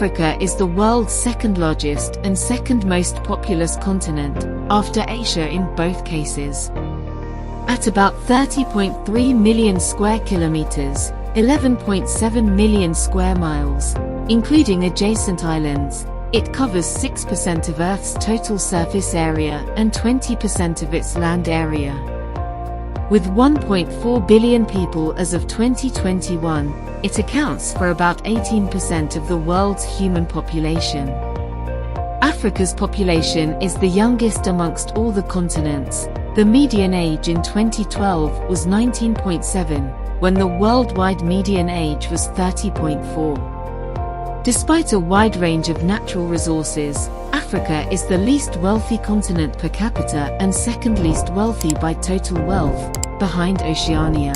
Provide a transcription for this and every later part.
Africa is the world's second largest and second most populous continent, after Asia in both cases. At about 30.3 million square kilometers, 11.7 million square miles, including adjacent islands, it covers 6% of Earth's total surface area and 20% of its land area. With 1.4 billion people as of 2021, it accounts for about 18% of the world's human population. Africa's population is the youngest amongst all the continents. The median age in 2012 was 19.7, when the worldwide median age was 30.4. Despite a wide range of natural resources, Africa is the least wealthy continent per capita and second least wealthy by total wealth, behind Oceania.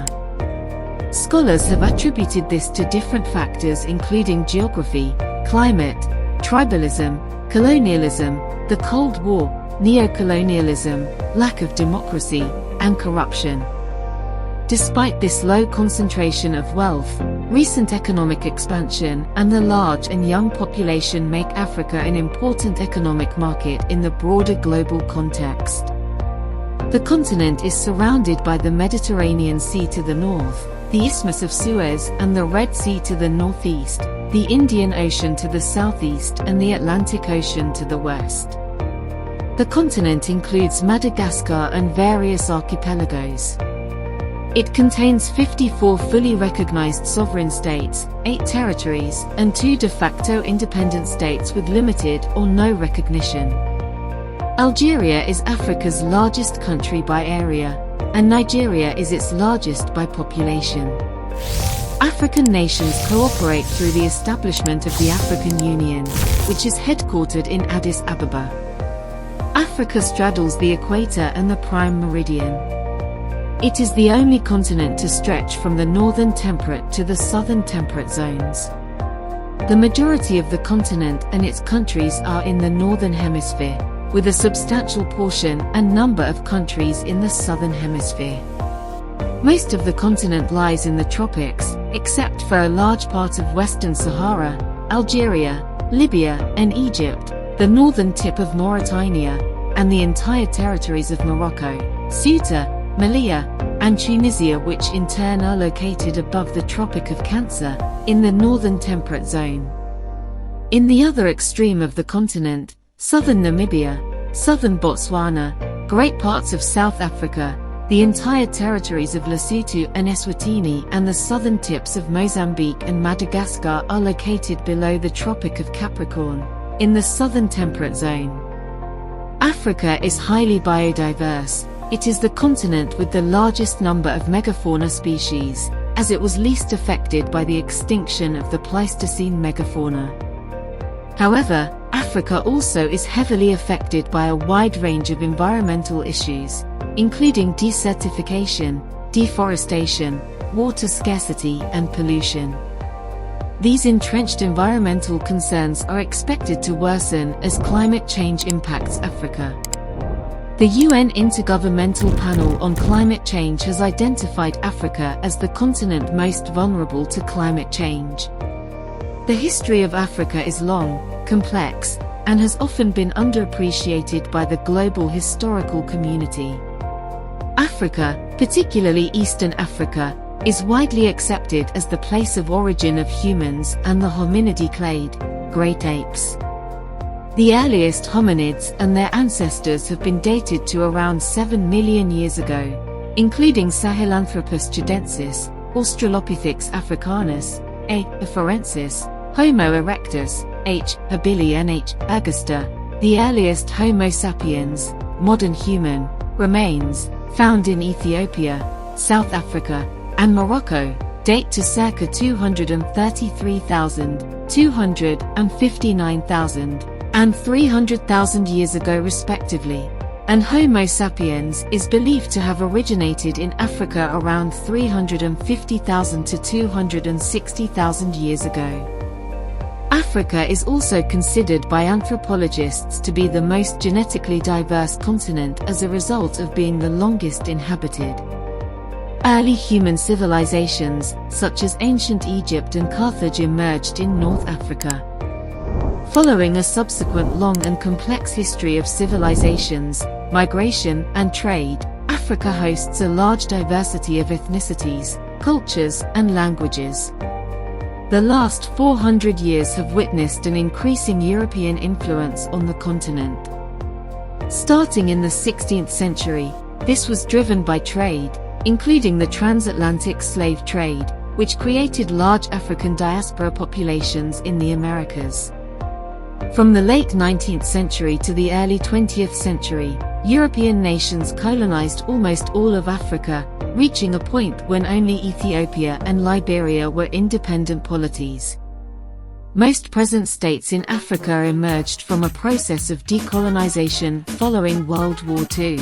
Scholars have attributed this to different factors including geography, climate, tribalism, colonialism, the Cold War, neocolonialism, lack of democracy, and corruption. Despite this low concentration of wealth, recent economic expansion and the large and young population make Africa an important economic market in the broader global context. The continent is surrounded by the Mediterranean Sea to the north, the Isthmus of Suez and the Red Sea to the northeast, the Indian Ocean to the southeast and the Atlantic Ocean to the west. The continent includes Madagascar and various archipelagos. It contains 54 fully recognized sovereign states, 8 territories, and 2 de facto independent states with limited or no recognition. Algeria is Africa's largest country by area, and Nigeria is its largest by population. African nations cooperate through the establishment of the African Union, which is headquartered in Addis Ababa. Africa straddles the equator and the prime meridian. It is the only continent to stretch from the northern temperate to the southern temperate zones. The majority of the continent and its countries are in the northern hemisphere, with a substantial portion and number of countries in the southern hemisphere. Most of the continent lies in the tropics, except for a large part of Western Sahara, Algeria, Libya, and Egypt, the northern tip of Mauritania, and the entire territories of Morocco, Ceuta, Melilla, and Tunisia, which in turn are located above the Tropic of Cancer, in the northern temperate zone. In the other extreme of the continent, southern Namibia, southern Botswana, great parts of South Africa, the entire territories of Lesotho and Eswatini and the southern tips of Mozambique and Madagascar are located below the Tropic of Capricorn, in the southern temperate zone. Africa is highly biodiverse. It is the continent with the largest number of megafauna species, as it was least affected by the extinction of the Pleistocene megafauna. However, Africa also is heavily affected by a wide range of environmental issues, including desertification, deforestation, water scarcity, and pollution. These entrenched environmental concerns are expected to worsen as climate change impacts Africa. The UN Intergovernmental Panel on Climate Change has identified Africa as the continent most vulnerable to climate change. The history of Africa is long, complex, and has often been underappreciated by the global historical community. Africa, particularly Eastern Africa, is widely accepted as the place of origin of humans and the hominidae clade, great apes. The earliest hominids and their ancestors have been dated to around 7 million years ago, including Sahelanthropus chudensis, Australopithecus africanus, A. afarensis, Homo erectus, H. habili and H. augusta. The earliest Homo sapiens, modern human, remains, found in Ethiopia, South Africa, and Morocco, date to circa 233,000, 259,000, and 300,000 years ago respectively, and Homo sapiens is believed to have originated in Africa around 350,000 to 260,000 years ago. Africa is also considered by anthropologists to be the most genetically diverse continent as a result of being the longest inhabited. Early human civilizations, such as ancient Egypt and Carthage, emerged in North Africa. Following a subsequent long and complex history of civilizations, migration, and trade, Africa hosts a large diversity of ethnicities, cultures, and languages. The last 400 years have witnessed an increasing European influence on the continent. Starting in the 16th century, this was driven by trade, including the transatlantic slave trade, which created large African diaspora populations in the Americas. From the late 19th century to the early 20th century, European nations colonized almost all of Africa, reaching a point when only Ethiopia and Liberia were independent polities. Most present states in Africa emerged from a process of decolonization following World War II.